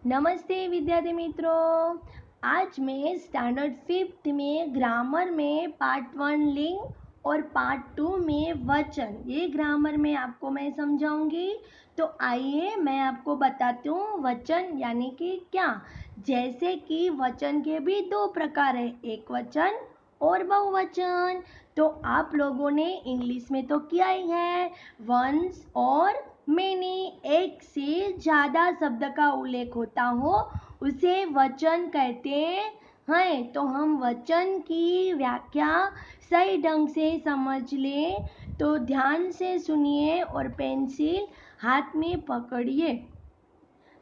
नमस्ते विद्यार्थी मित्रों। आज मैं स्टैंडर्ड 5th में ग्रामर में पार्ट 1 लिंग और पार्ट 2 में वचन, ये ग्रामर में आपको मैं समझाऊंगी। तो आइए मैं आपको बताती हूँ वचन यानी कि क्या। जैसे कि वचन के भी दो प्रकार है, एक वचन और बहुवचन। तो आप लोगों ने इंग्लिश में तो किया ही है, वंस और मैनी, एक से ज़्यादा शब्द का उल्लेख होता हो उसे वचन कहते हैं। तो हम वचन की व्याख्या सही ढंग से समझ लें तो ध्यान से सुनिए और पेंसिल हाथ में पकड़िए।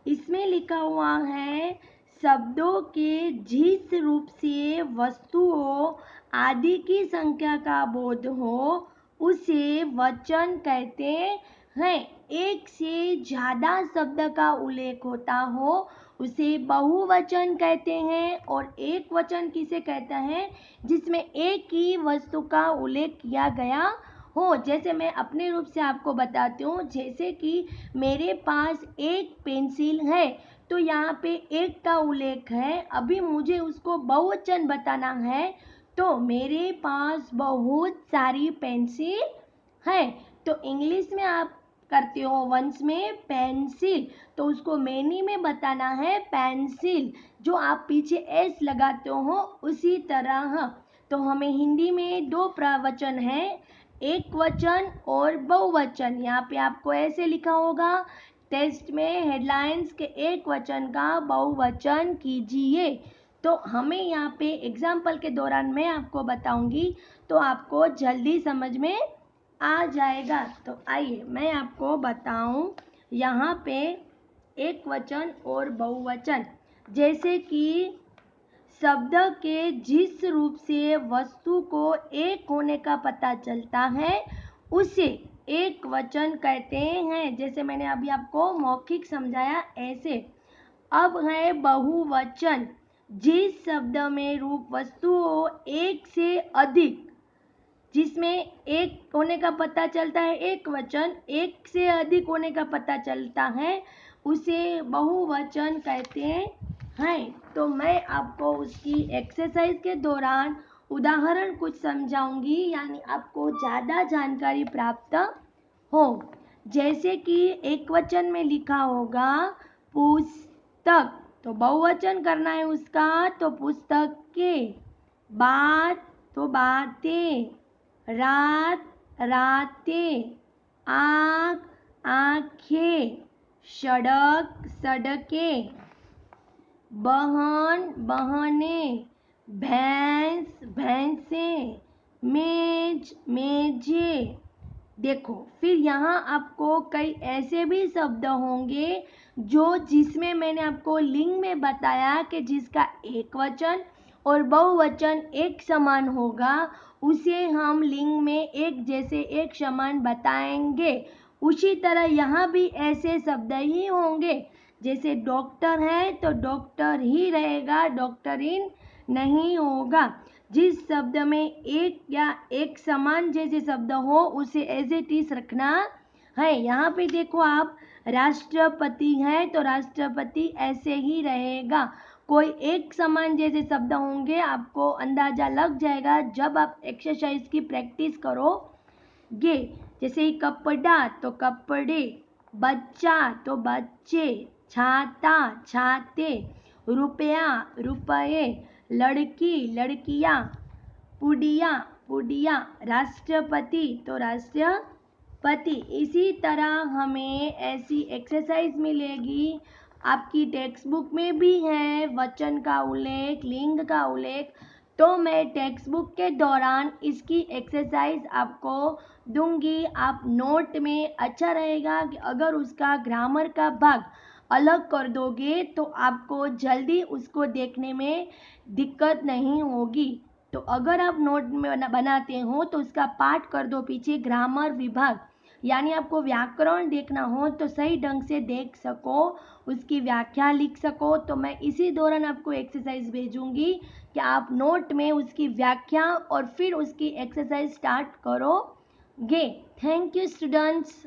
इसमें लिखा हुआ है, शब्दों के जिस रूप से वस्तुओं आदि की संख्या का बोध हो उसे वचन कहते हैं। एक से ज़्यादा शब्द का उल्लेख होता हो उसे बहुवचन कहते हैं। और एक वचन किसे कहता है, जिसमें एक ही वस्तु का उल्लेख किया गया हो। जैसे मैं अपने रूप से आपको बताती हूँ, जैसे कि मेरे पास एक पेंसिल है तो यहाँ पे एक का उल्लेख है, अभी मुझे उसको बहुवचन बताना है तो मेरे पास बहुत सारी पेंसिल है। तो इंग्लिश में आप करते हो वंस में पेंसिल, तो उसको मैनी में बताना है पेंसिल, जो आप पीछे एस लगाते हो उसी तरह। तो हमें हिंदी में दो प्रवचन है, एक वचन और बहुवचन। यहाँ पे आपको ऐसे लिखा होगा टेस्ट में हेडलाइंस के एक वचन का बहुवचन कीजिए। तो हमें यहाँ पे एग्जाम्पल के दौरान मैं आपको बताऊंगी तो आपको जल्दी समझ में आ जाएगा। तो आइए मैं आपको बताऊं, यहाँ पे एक वचन और बहुवचन। जैसे कि शब्द के जिस रूप से वस्तु को एक होने का पता चलता है उसे एक वचन कहते हैं। जैसे मैंने अभी आपको मौखिक समझाया ऐसे। अब है बहुवचन, जिस शब्द में रूप वस्तुओं एक से अधिक, जिसमें एक होने का पता चलता है एक वचन, एक से अधिक होने का पता चलता है उसे बहुवचन कहते हैं। तो मैं आपको उसकी एक्सरसाइज के दौरान उदाहरण कुछ समझाऊंगी, यानी आपको ज़्यादा जानकारी प्राप्त हो। जैसे कि एक वचन में लिखा होगा पुस्तक, तो बहुवचन करना है उसका, तो पुस्तक के। बात तो बातें, रात रातें, आँख आँखें, सड़क सड़कें, बहन बहनें, भैंस भैंसें, मेज मेजें। देखो फिर यहाँ आपको कई ऐसे भी शब्द होंगे जो जिसमें मैंने आपको लिंग में बताया कि जिसका एक वचन और बहुवचन एक समान होगा, उसे हम लिंग में एक जैसे एक समान बताएंगे। उसी तरह यहाँ भी ऐसे शब्द ही होंगे। जैसे डॉक्टर है तो डॉक्टर ही रहेगा, डॉक्टरीन नहीं होगा। जिस शब्द में एक या एक समान जैसे शब्द हो उसे एज इट इज रखना है। यहाँ पे देखो आप, राष्ट्रपति है तो राष्ट्रपति ऐसे ही रहेगा। कोई एक समान जैसे शब्द होंगे, आपको अंदाजा लग जाएगा जब आप एक्सरसाइज की प्रैक्टिस करोगे। जैसे कपड़ा तो कपड़े, बच्चा तो बच्चे, छाता छाते, रुपया रुपये, लड़की लड़कियाँ, पुड़िया पुड़िया, राष्ट्रपति तो राष्ट्रपति। इसी तरह हमें ऐसी एक्सरसाइज मिलेगी, आपकी टेक्स्ट बुक में भी है वचन का उल्लेख, लिंग का उल्लेख। तो मैं टेक्स्ट बुक के दौरान इसकी एक्सरसाइज आपको दूंगी। आप नोट में अच्छा रहेगा कि अगर उसका ग्रामर का भाग अलग कर दोगे तो आपको जल्दी उसको देखने में दिक्कत नहीं होगी। तो अगर आप नोट में बनाते हो तो उसका पाठ कर दो पीछे ग्रामर विभाग, यानी आपको व्याकरण देखना हो तो सही ढंग से देख सको, उसकी व्याख्या लिख सको। तो मैं इसी दौरान आपको एक्सरसाइज भेजूंगी कि आप नोट में उसकी व्याख्या और फिर उसकी एक्सरसाइज स्टार्ट करोगे। Thank you students.